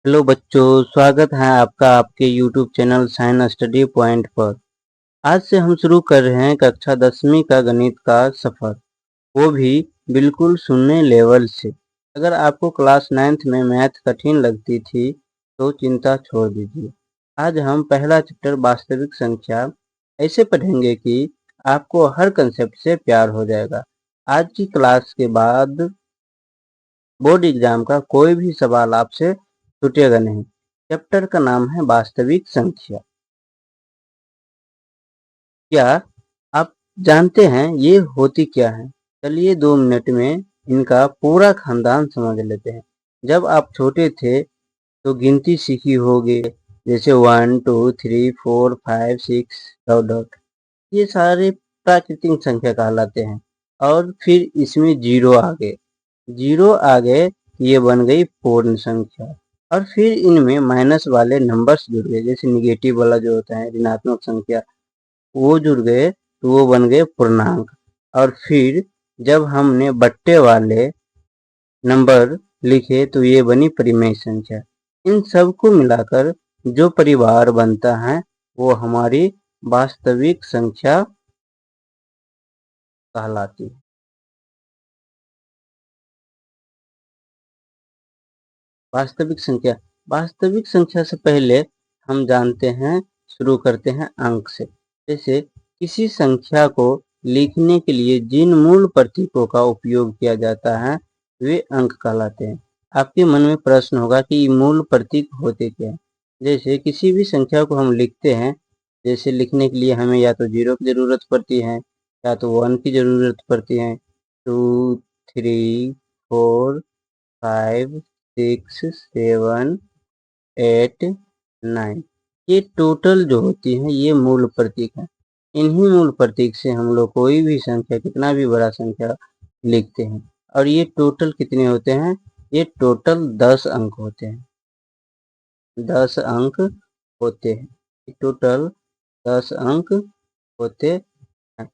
Hello बच्चों, स्वागत है आपका आपके YouTube channel science study point पर। आज से हम शुरू कर रहे हैं कक्षा 10वीं का गणित का सफ़र, वो भी बिल्कुल शून्य लेवल से। अगर आपको क्लास 9th में मैथ कठिन लगती थी तो चिंता छोड़ दीजिए। आज हम पहला चैप्टर वास्तविक संख्या ऐसे पढ़ेंगे कि आपको हर कंसेप्ट से प्यार हो जाएगा। आज की क्लास के बाद बोर्ड एग्जाम का कोई भी सवाल आपसे छूटेगा नहीं। चैप्टर का नाम है वास्तविक संख्या। क्या आप जानते हैं ये होती क्या है? चलिए 2 मिनट में इनका पूरा खानदान समझ लेते हैं। जब आप छोटे थे तो गिनती सीखी होगी, जैसे 1 2 3 4 5 6 डॉट डॉट। ये सारे प्राकृतिक संख्या कहलाते हैं। और फिर इसमें जीरो आ गए, जीरो आ गए, ये बन गई पूर्ण संख्या। और फिर इनमें माइनस वाले नंबर्स जुड़ गए, जैसे निगेटिव वाला जो होता है ऋणात्मक संख्या, वो जुड़ गए तो वो बन गए पूर्णांक। और फिर जब हमने बट्टे वाले नंबर लिखे तो ये बनी परिमेय संख्या। इन सब को मिलाकर जो परिवार बनता है वो हमारी वास्तविक संख्या कहलाती है। वास्तविक संख्या, वास्तविक संख्या से पहले हम जानते हैं, शुरू करते हैं अंक से। जैसे किसी संख्या को लिखने के लिए जिन मूल प्रतीकों का उपयोग किया जाता है वे अंक कहलाते हैं। आपके मन में प्रश्न होगा कि मूल प्रतीक होते क्या हैं? जैसे किसी भी संख्या को हम लिखते हैं, जैसे लिखने के लिए हमें या तो जीरो की जरूरत पड़ती है या तो 1 की जरूरत पड़ती है। 2 3 4 5 6 7 8 9, ये टोटल जो होती है ये मूल प्रतीक है। इन्हीं मूल प्रतीक से हम लोग कोई भी संख्या, कितना भी बड़ा संख्या लिखते हैं। और ये टोटल कितने होते हैं? ये टोटल 10 अंक होते हैं। 10 अंक होते हैं, टोटल 10 अंक होते हैं।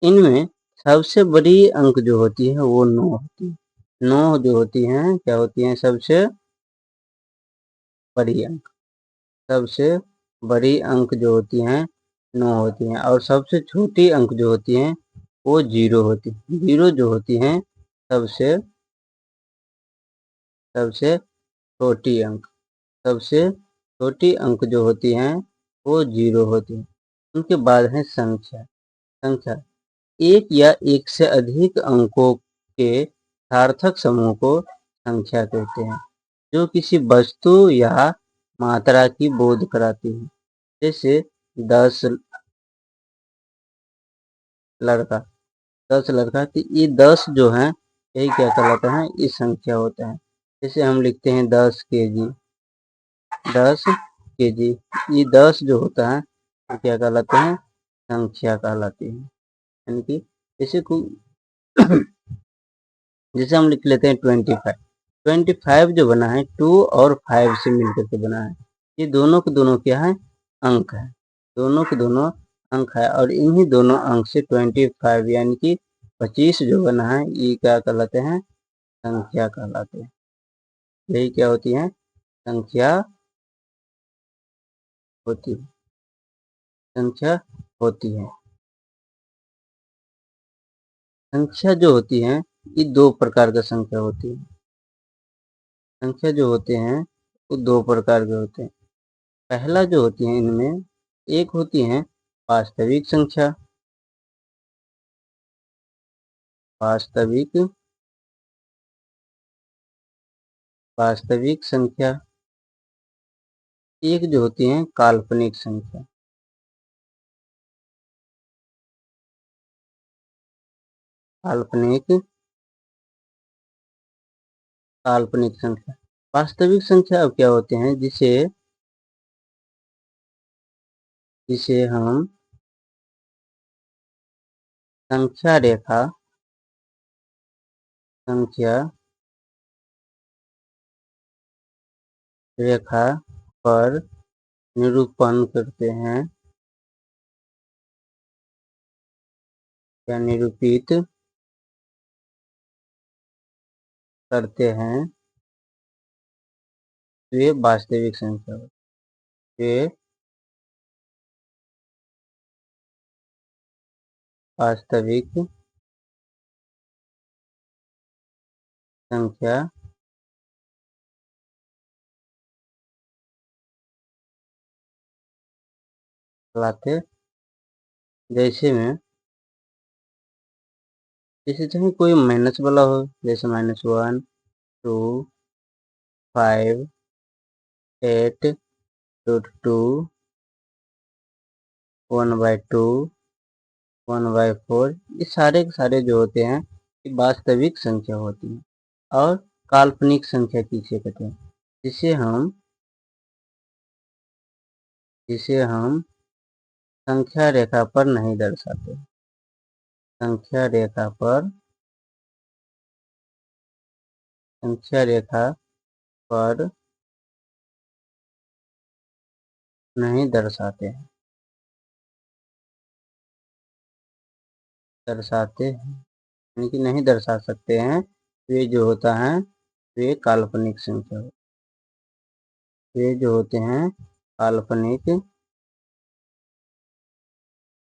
इनमें सबसे बड़ी अंक जो होती है वो 9 होती है। 9 जो होती हैं, क्या होती हैं? सबसे बड़ी अंक। सबसे बड़ी अंक जो होती हैं 9 होती हैं। और सबसे छोटी अंक जो होती हैं वो 0 होती है। 0 जो होती हैं सबसे सबसे छोटी अंक। सबसे छोटी अंक जो होती हैं वो 0 होती हैं। उनके बाद है संख्या। संख्या एक या एक से अधिक अंकों के सार्थक समूह को संख्या कहते हैं, जो किसी वस्तु या मात्रा की बोध कराती है। जैसे 10 लड़का, 10 लड़का की ये 10 जो है यही क्या कहलाता है? ये संख्या होता है। जैसे हम लिखते हैं 10 kg, 10 kg, ये 10 जो होता है ये क्या कहलाते हैं? संख्या कहलाती है। यानी कि जैसे जैसे हम लिख लेते हैं 25। 25 जो बना है 2 और 5 से मिलकर के बना है। ये दोनों के दोनों क्या है? अंक है। दोनों के दोनों अंक है। और इन्हीं दोनों अंक से 25 यानी कि 25 जो बना है ये क्या कहलाते हैं? संख्या कहलाते हैं। यही क्या होती है? संख्या होती है। संख्या होती है। संख्या जो होती है ये 2 प्रकार का संख्या होती है। संख्या जो होते हैं वो 2 प्रकार के होते हैं। पहला जो होती है इनमें, एक होती है वास्तविक संख्या। वास्तविक वास्तविक संख्या। एक जो होती है काल्पनिक संख्या। काल्पनिक काल्पनिक संख्या। वास्तविक संख्या अब क्या होते हैं? जिसे जिसे हम संख्या रेखा संख्या रेखा पर निरूपण करते हैं या निरूपित करते हैं। तो ये वास्तविक संख्या होती है। ये वास्तविक संख्या कहलाते। जैसे चाहे कोई माइनस वाला हो, जैसे -1, 2, 5, 8, √2, 1/2, 1/4, ये सारे के सारे जो होते हैं ये वास्तविक संख्या होती है। और काल्पनिक संख्या किसे कहते हैं? जिसे हम संख्या रेखा पर नहीं दर्शाते। संख्या रेखा पर संख्या रेखा पर नहीं दर्शाते हैं, यानी कि नहीं दर्शा सकते हैं। वे जो होता है वे काल्पनिक संख्या, वे जो होते हैं काल्पनिक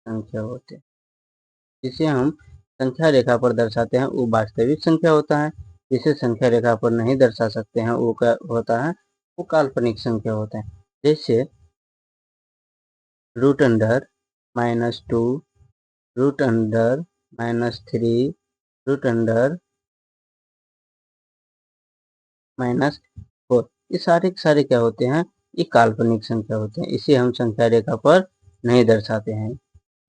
संख्या होते हैं। जिसे हम संख्या रेखा पर दर्शाते हैं वो वास्तविक संख्या होता है। जिसे संख्या रेखा पर नहीं दर्शा सकते हैं वो क्या होता है? वो काल्पनिक संख्या होता है। जैसे √2, √3, -4, ये सारे के सारे क्या होते हैं? ये काल्पनिक संख्या होते हैं। इसे हम संख्या रेखा पर नहीं दर्शाते हैं।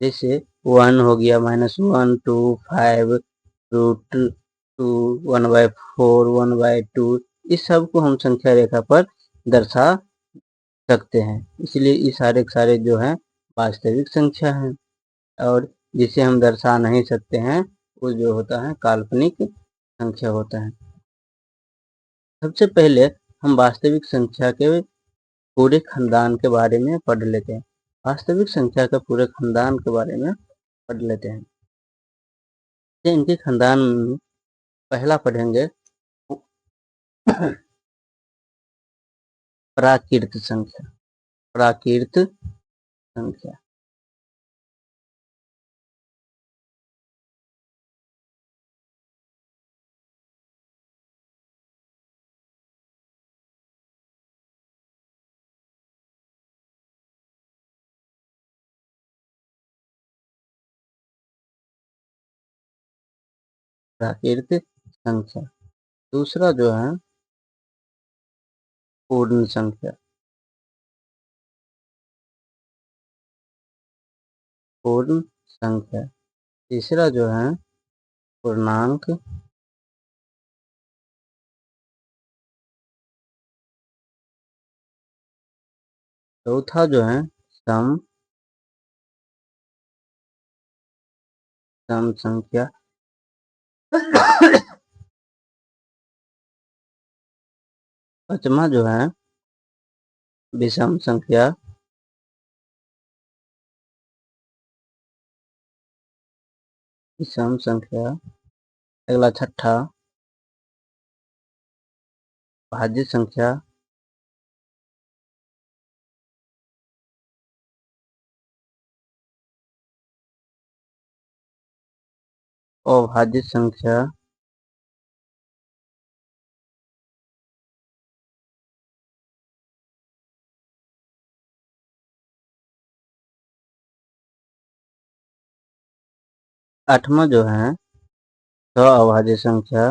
जैसे 1 हो गया, -1, 2, 5, √2, 1/4, 1/2, इस सब को हम संख्या रेखा पर दर्शा सकते हैं। इसलिए ये सारे के सारे जो हैं वास्तविक संख्या हैं। और जिसे हम दर्शा नहीं सकते हैं वो जो होता है काल्पनिक संख्या होता है। सबसे पहले हम वास्तविक संख्या के पूरे खानदान के बारे में पढ़ लेते हैं। वास्तविक संख्या के पूरे खानदान के बारे में पढ़ लेते हैं। इनके खानदान में पहला पढ़ेंगे प्राकृत संख्या। प्राकृत संख्या प्राकृत संख्या। दूसरा जो है पूर्ण संख्या। पूर्ण संख्या। तीसरा जो है पूर्णांक। चौथा जो है सम सम संख्या। पांचवा जो है विषम संख्या। विषम संख्या। अगला छठा भाज्य संख्या। अभाज्य संख्या। आठवां जो है अभाज्य संख्या।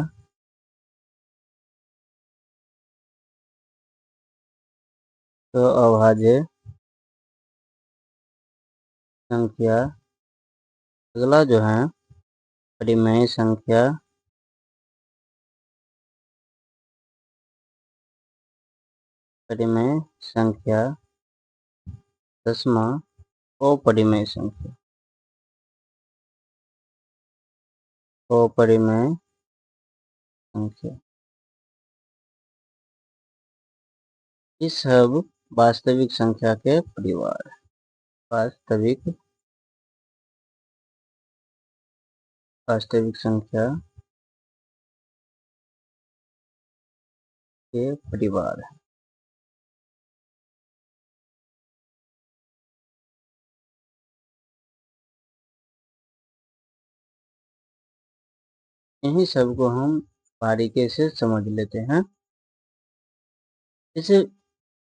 अभाज्य संख्या। अगला जो है परिमेय संख्या। परिमेय संख्या। 10वां अपरिमेय संख्या। अपरिमेय संख्या। ये सब वास्तविक संख्या के परिवार। वास्तविक वास्तविक संख्या के परिवार है। इन्हीं सब को हम बारीकी से समझ लेते हैं। जैसे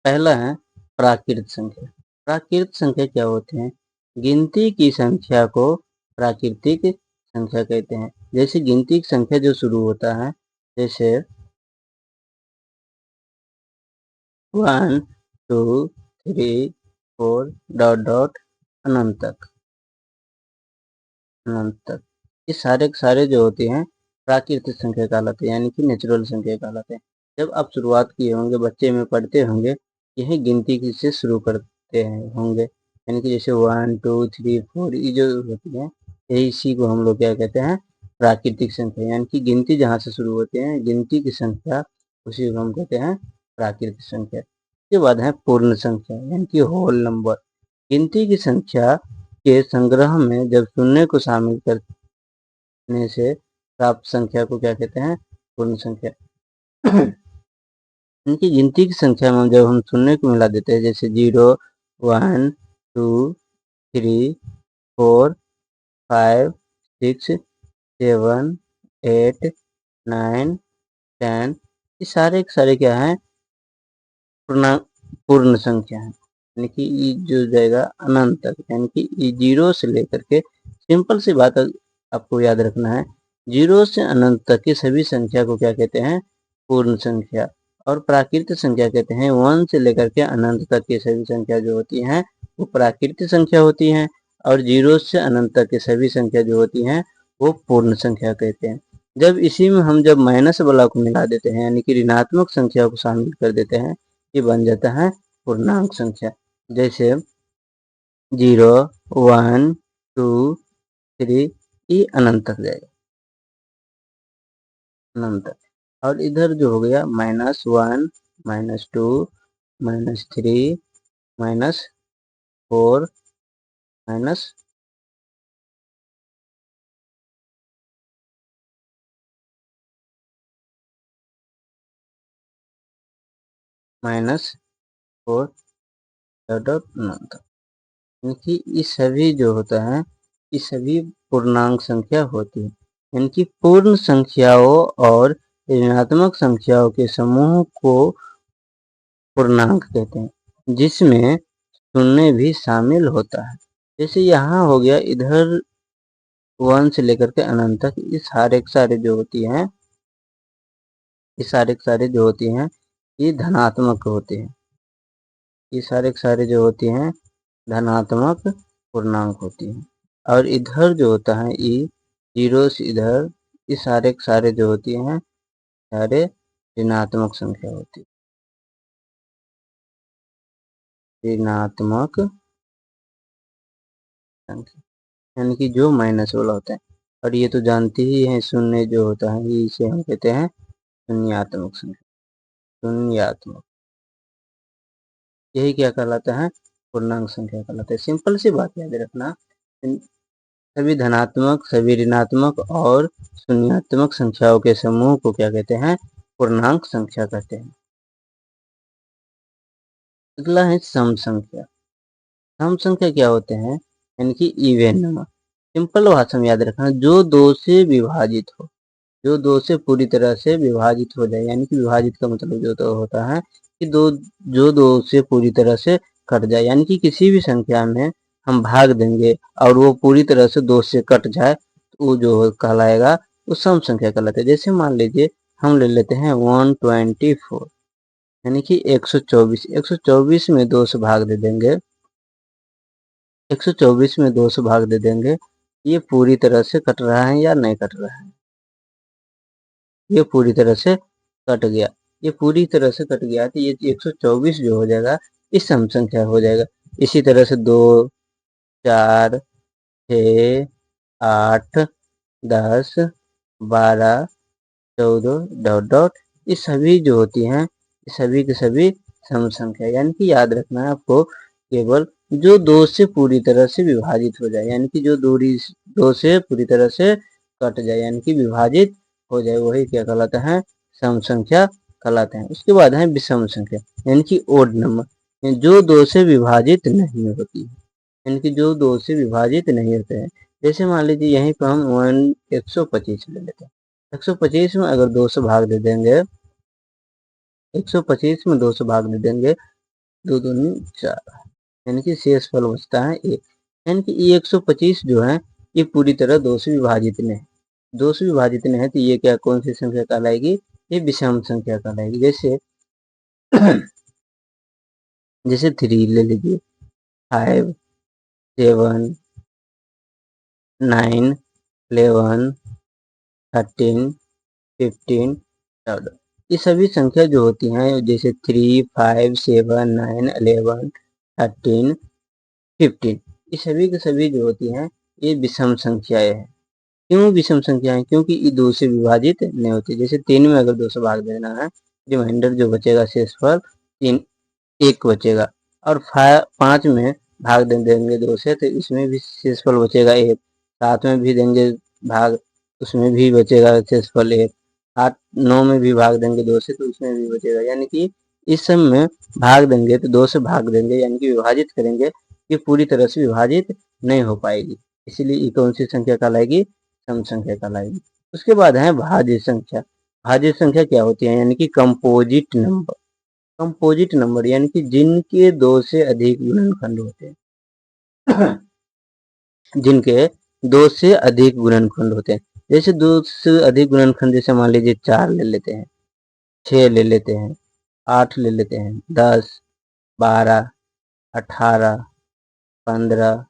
पहला है प्राकृत संख्या। प्राकृत संख्या क्या होते हैं? गिनती की संख्या को प्राकृतिक संख्या कहते हैं। जैसे गिनती की संख्या जो शुरू होता है, जैसे 1 2 3 4 डॉट डॉट अनंत तक, अनंत तक, ये सारे के सारे जो होते हैं प्राकृतिक संख्या कहलाते हैं, यानी कि नेचुरल संख्या कहलाते हैं। जब आप शुरुआत किए होंगे, बच्चे में पढ़ते होंगे, यही गिनती से शुरू करते हैं होंगे, यानी कि जैसे 1 2 3 4 ये जो होती है, यही इसी को हम लोग क्या कहते हैं? प्राकृतिक संख्या। यानी कि गिनती जहाँ से शुरू होते हैं, गिनती की संख्या, उसी को हम कहते हैं प्राकृतिक संख्या। इसके बाद है पूर्ण संख्या, यानी कि होल नंबर। गिनती की संख्या के संग्रह में जब शून्य को शामिल करने से प्राप्त संख्या को क्या कहते हैं? पूर्ण संख्या। इनकी गिनती की संख्या में जब हम शून्य को मिला देते हैं, जैसे 0 1 2 3 4 5 6 7 8 9 10, ये सारे के सारे क्या हैं? पूर्ण संख्या है। यानी कि ये जो जाएगा अनंत तक, यानी कि ये 0 से लेकर के, सिंपल सी बात आपको याद रखना है, 0 से अनंत तक की सभी संख्या को क्या कहते हैं? पूर्ण संख्या। और प्राकृतिक संख्या कहते हैं 1 से लेकर के अनंत तक की सभी संख्या जो होती हैं वो प्राकृतिक संख्या होती हैं, और 0 से अनंत तक की सभी संख्या जो होती हैं वो पूर्ण संख्या कहते हैं। जब इसी में हम जब माइनस वाला को मिला देते हैं, यानी कि ऋणात्मक संख्या को शामिल कर देते हैं, ये बन जाता है पूर्णांक संख्या। जैसे 0 1 2 3, ये अनंत तक जाएगा, अनंत तक। और इधर जो हो गया -1 -2 -3 -4 -4 डॉट अनंत तक। यानी ये सभी जो होता है, ये सभी पूर्णांक संख्या होती है। यानी कि पूर्ण संख्याओं और ऋणात्मक संख्याओं के समूह को पूर्णांक कहते हैं, जिसमें शून्य भी शामिल होता है। जैसे यहाँ हो गया, इधर 1 से लेकर के अनंत तक, ये सारे के सारे जो होती हैं, ये सारे के सारे जो होती हैं, ये धनात्मक होते हैं। ये सारे के सारे जो होती हैं धनात्मक पूर्णांक होती हैं। और इधर जो होता है ये 0 से इधर, ये सारे के सारे जो होती हैं सारे ऋणात्मक संख्या होती है, ऋणात्मक संख्या, यानी कि जो माइनस वाला होता है। और ये तो जानते ही हैं, शून्य जो होता है ये, इसे हम कहते हैं शून्यात्मक संख्या, शून्यात्मक। यही क्या कहलाता है? पूर्णांक संख्या कहलाता है। सिंपल सी बात याद रखना, सभी धनात्मक, सभी ऋणात्मक और शून्यात्मक संख्याओं के समूह को क्या कहते हैं? पूर्णांक संख्या कहते हैं। अगला है सम संख्या। सम संख्या क्या होते हैं? यानी कि इवन नंबर। सिंपल भाषा में याद रखना, जो 2 से विभाजित हो, जो 2 से पूरी तरह से विभाजित हो जाए। यानी कि विभाजित का मतलब जो तो होता है कि जो 2 से पूरी तरह से कट जाए। यानी कि किसी भी संख्या में हम भाग देंगे और वो पूरी तरह से 2 से कट जाए, तो वो जो कहलाएगा वो सम संख्या कहलाता है। जैसे मान लीजिए हम ले लेते हैं 124, यानी कि 124, 124 में 2 से भाग दे देंगे, 124 में 2 से भाग दे देंगे, ये पूरी तरह से कट रहा है या नहीं कट रहा है? ये पूरी तरह से कट गया, ये पूरी तरह से कट गया, तो ये 124 जो हो जाएगा इस सम संख्या हो जाएगा। इसी तरह से 2 4 6 8 10 12 14 डॉट डॉट, ये सभी जो होती हैं, ये सभी के सभी सम संख्या। यानी कि याद रखना है आपको, केवल जो 2 से पूरी तरह से विभाजित हो जाए, यानी कि जो दूरी 2 से पूरी तरह से कट जाए, यानी कि विभाजित हो जाए, वही क्या कहलाता है? सम संख्या कहलाते हैं। उसके बाद है विषम संख्या, यानी कि ओड नंबर, जो 2 से विभाजित नहीं होती है, यानी कि जो 2 से विभाजित नहीं होते हैं। जैसे मान लीजिए यहीं पर हम 125 ले लेते हैं, 125 में अगर 2 से भाग दे देंगे, 125 में 2 से भाग दे देंगे, 2 दूनी 4, यानी कि शेषफल बचता है 1। यानी कि ये 125 जो है ये पूरी तरह 2 से विभाजित नहीं है। 2 से विभाजित नहीं है तो ये क्या कौन सी संख्या कहलाएगी? ये विषम संख्या कहलाएगी। जैसे जैसे 3 ले लीजिए, 5, 7, 9, 11, 13, 15, 14, ये सभी संख्या जो होती हैं जैसे 3, 5, 7, 9, 11, 13, 15, ये सभी के सभी जो होती हैं ये विषम संख्याएं हैं। क्यों विषम संख्याएं? क्योंकि ये 2 से विभाजित नहीं होती। जैसे 3 में अगर 2 से भाग देना है, रिमाइंडर जो बचेगा शेषफल 3 1 बचेगा। और 5 में भाग देंगे 2 से तो इसमें भी शेषफल बचेगा 1। 7 में भी देंगे भाग, उसमें भी बचेगा शेषफल 1। 8, 9 में भी भाग देंगे 2 से तो उसमें भी बचेगा। यानी कि इस सब में भाग देंगे तो 2 से भाग देंगे यानी कि विभाजित करेंगे, ये पूरी तरह से विभाजित नहीं हो पाएगी। इसलिए ये कौन सी संख्या कहलाएगी? सम संख्या कहलाएगी। उसके बाद है भाज्य संख्या। भाज्य संख्या क्या होती है? यानी कि कंपोजिट नंबर। कंपोजिट नंबर यानी कि जिनके 2 से अधिक गुणनखंड होते हैं। जिनके 2 से अधिक गुणनखंड होते हैं। जैसे 2 से अधिक गुणनखंड, जैसे मान लीजिए 4 ले लेते हैं, 6 ले लेते हैं, 8 ले लेते हैं, 10, 12, 18, 15,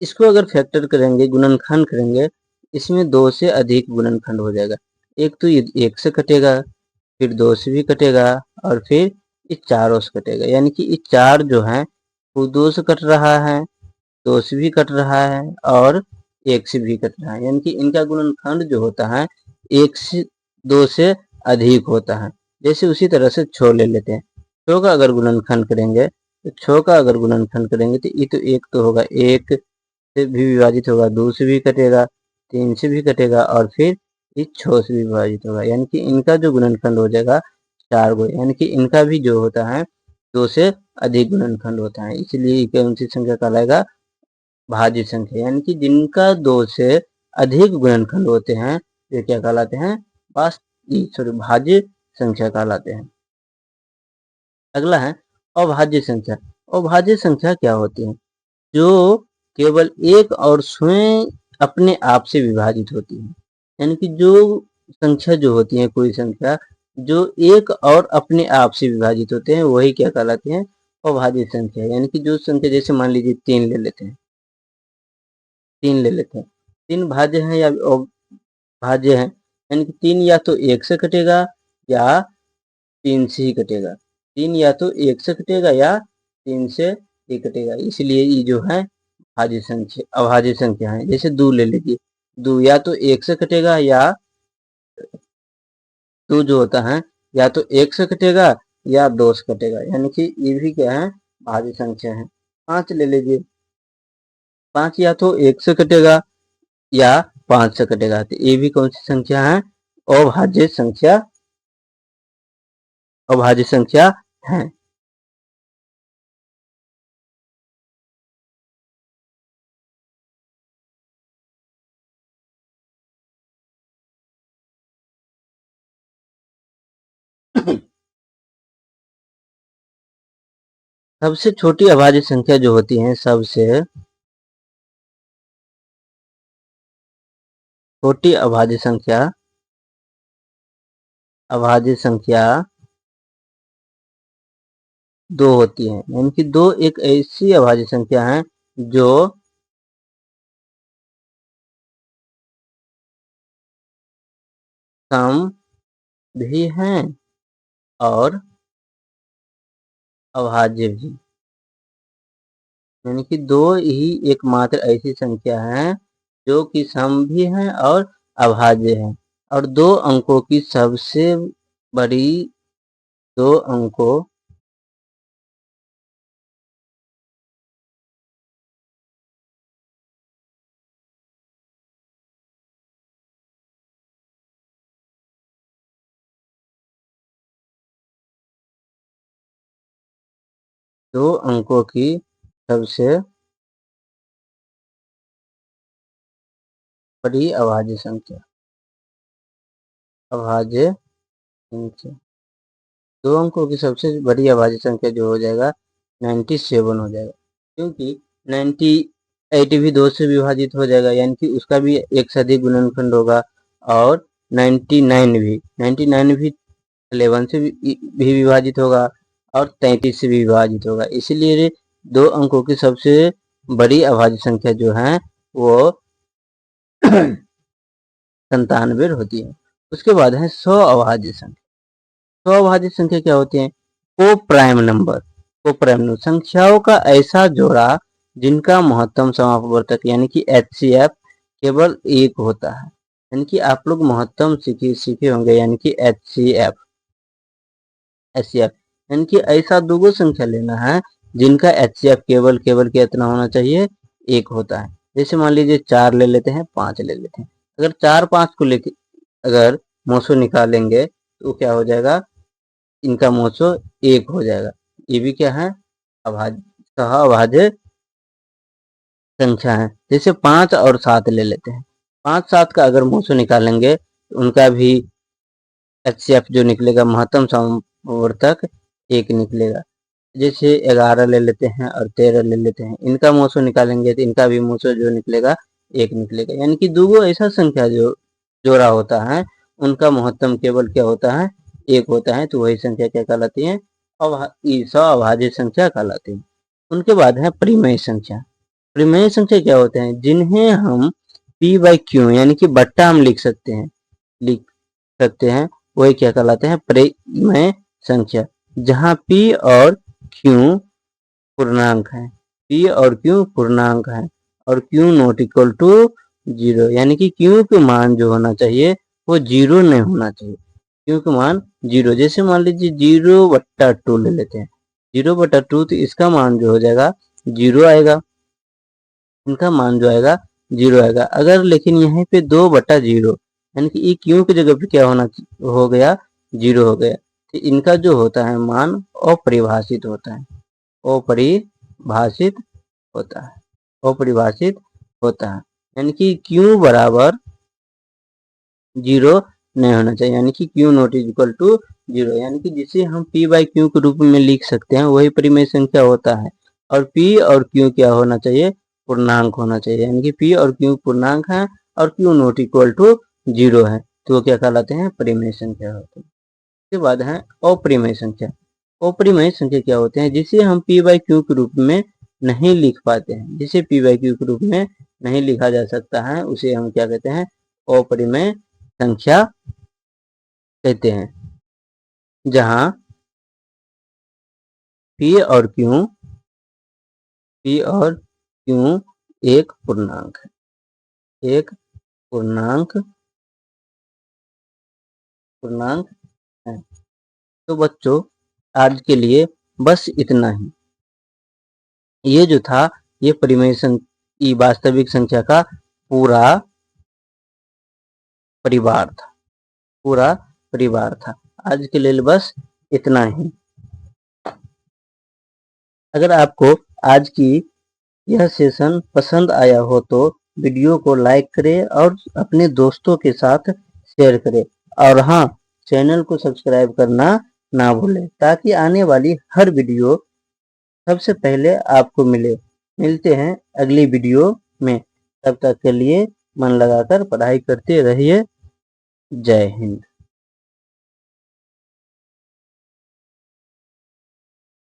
इसको अगर फैक्टर करेंगे, गुणनखंड करेंगे, इसमें 2 से अधिक गुणनखंड हो जाएगा। एक तो ये 1 से कटेगा, फिर 2 से भी कटेगा और फिर ये 4 से कटेगा। यानी कि ये 4 जो है वो 2 से कट रहा है, 2 से भी कट रहा है और 1 से भी कट रहा है। यानी कि इनका गुणनखंड जो होता है 1 से 2 से अधिक होता है। जैसे उसी तरह से 6 ले लेते हैं। 6 का अगर गुणनखंड करेंगे तो 6 का अगर गुणनखंड करेंगे तो ये तो 1 तो होगा, 1 से भी विभाजित होगा, 2 से भी कटेगा, 3 से भी कटेगा और फिर ये 6 से भी विभाजित होगा। यानी कि इनका जो गुणनखंड हो जाएगा 4 गो। यानी कि इनका भी जो होता है 2 से अधिक गुणनखंड होता है। इसलिए ये कौन सी संख्या कहलाएगा? भाज्य संख्या। यानी कि जिनका 2 से अधिक गुणनखंड होते हैं ये क्या कहलाते हैं? भाज्य संख्या कहलाते हैं। अगला है अभाज्य संख्या। अभाज्य संख्या क्या होती है? जो केवल एक और स्वयं अपने आप से विभाजित होती है। यानी कि जो संख्या जो होती है, कोई संख्या जो एक और अपने आप से विभाजित होते हैं वही क्या कहलाते हैं? अभाज्य संख्या। यानी कि जो संख्या, जैसे मान लीजिए 3 ले लेते हैं, 3 ले लेते हैं, 3 भाज्य हैं या भाज्य हैं, यानी कि 3 या तो 1 से कटेगा या 3 से ही कटेगा। 3 या तो 1 से कटेगा या 3 से ही कटेगा। इसलिए ये जो है भाज्य संख्या, अभाज्य संख्या है। जैसे 2 ले लीजिए, 2 या तो 1 से कटेगा या 2 जो होता है या तो 1 से कटेगा या 2 से कटेगा। यानी कि ये भी क्या है? भाज्य संख्या है। 5 ले लीजिए, 5 या तो 1 से कटेगा या 5 से कटेगा। तो ये भी कौन सी संख्या है? अभाज्य संख्या, अभाज्य संख्या है। सबसे छोटी अभाज्य संख्या जो होती है, सबसे छोटी अभाज्य संख्या, अभाज्य संख्या 2 होती है। यानी कि 2 एक ऐसी अभाज्य संख्या है जो सम भी है और अभाज्य भी। यानी कि 2 ही एकमात्र ऐसी संख्या है जो कि सम भी है और अभाज्य है। और 2 अंकों की सबसे बड़ी, 2 अंकों, 2 अंकों की सबसे बड़ी अभाज्य संख्या, अभाज्य संख्या 2 अंकों की सबसे बड़ी अभाज्य संख्या जो हो जाएगा 97 हो जाएगा, क्योंकि 98 भी 2 से विभाजित हो जाएगा, यानी कि उसका भी एक से अधिक गुणनखंड होगा, और 99 भी 11 से भी विभाजित होगा और 33 से भी विभाजित होगा। इसीलिए 2 अंकों की सबसे बड़ी अभाज्य संख्या जो है वो 97 होती है। उसके बाद है 100 अभाज्य संख्या। 100 अभाज्य संख्या क्या होती है? को प्राइम नंबर, संख्याओं का ऐसा जोड़ा जिनका महत्तम समापवर्तक यानी कि HCF केवल 1 होता है। यानी कि आप लोग महत्तम सीखे होंगे, यानी कि HCF यानी कि ऐसा दो संख्या लेना है जिनका HCF केवल कितना होना चाहिए? 1 होता है। जैसे मान लीजिए 4 ले लेते हैं, 5 ले लेते हैं। अगर 4 5 को लेके अगर मोसो निकालेंगे तो क्या हो जाएगा? इनका मोसो 1 हो जाएगा। ये भी क्या है? अभाज्य संख्या है। जैसे 5 और 7 ले लेते हैं। 5 7 का अगर मोसो निकालेंगे तो उनका भी HCF जो निकलेगा महत्तम समवर्तक 1 निकलेगा। जैसे 11 ले लेते हैं और 13 ले लेते हैं, इनका मोसो निकालेंगे तो इनका भी मोसो जो निकलेगा 1 निकलेगा। यानी कि दो ऐसा संख्या जो जोड़ा होता है उनका महत्तम केवल क्या होता है? 1 होता है। तो वही संख्या क्या कहलाती है? अभाज्य संख्या कहलाती है। उनके बाद है परिमेय संख्या। परिमेय संख्या क्या होते हैं? जिन्हें हम P/Q यानी कि बट्टा हम लिख सकते हैं, वही क्या कहलाते हैं? परिमेय संख्या। जहां P और Q पूर्णांक है, P और Q पूर्णांक है और Q नॉट इक्वल टू 0, यानी कि Q का मान जो होना चाहिए वो 0 नहीं होना चाहिए। Q का मान 0, जैसे मान लीजिए 0/2 ले लेते हैं। 0/2 तो इसका मान जो हो जाएगा 0 आएगा, इनका मान जो आएगा 0 आएगा। अगर लेकिन यहाँ पे 2/0 यानी कि ये Q की जगह पे क्या हो गया? 0 हो गया। तो इनका जो होता है मान अपरिभाषित होता है, अपरिभाषित होता है, यानी कि Q बराबर 0 नहीं होना चाहिए, यानी कि Q not is equal to 0, यानी कि जिसे हम P/Q के रूप में लिख सकते हैं वही परिमेय संख्या होता है। और P और Q क्या होना चाहिए? पूर्णांक होना चाहिए, यानी कि P और Q पूर्णांक है और Q नॉट इक्वल टू 0 है, तो वो क्या कहलाते हैं? परिमेय संख्या होते हैं। उसके बाद है अपरिमेय संख्या। अपरिमेय संख्या क्या होते हैं? जिसे हम P/Q के रूप में नहीं लिख पाते हैं, जिसे P/Q के रूप में नहीं लिखा जा सकता है, उसे हम क्या कहते हैं? अपरिमेय संख्या कहते हैं। जहां P और Q एक पूर्णांक है। तो बच्चों आज के लिए बस इतना ही। ये जो था ये परिमेय वास्तविक संख्या का पूरा परिवार था। आज के लिए बस इतना ही। अगर आपको आज की यह सेशन पसंद आया हो तो वीडियो को लाइक करें और अपने दोस्तों के साथ शेयर करें, और हाँ, चैनल को सब्सक्राइब करना ना भूलें ताकि आने वाली हर वीडियो सबसे पहले आपको मिले। मिलते हैं अगली वीडियो में, तब तक के लिए मन लगाकर पढ़ाई करते रहिए। जय हिंद।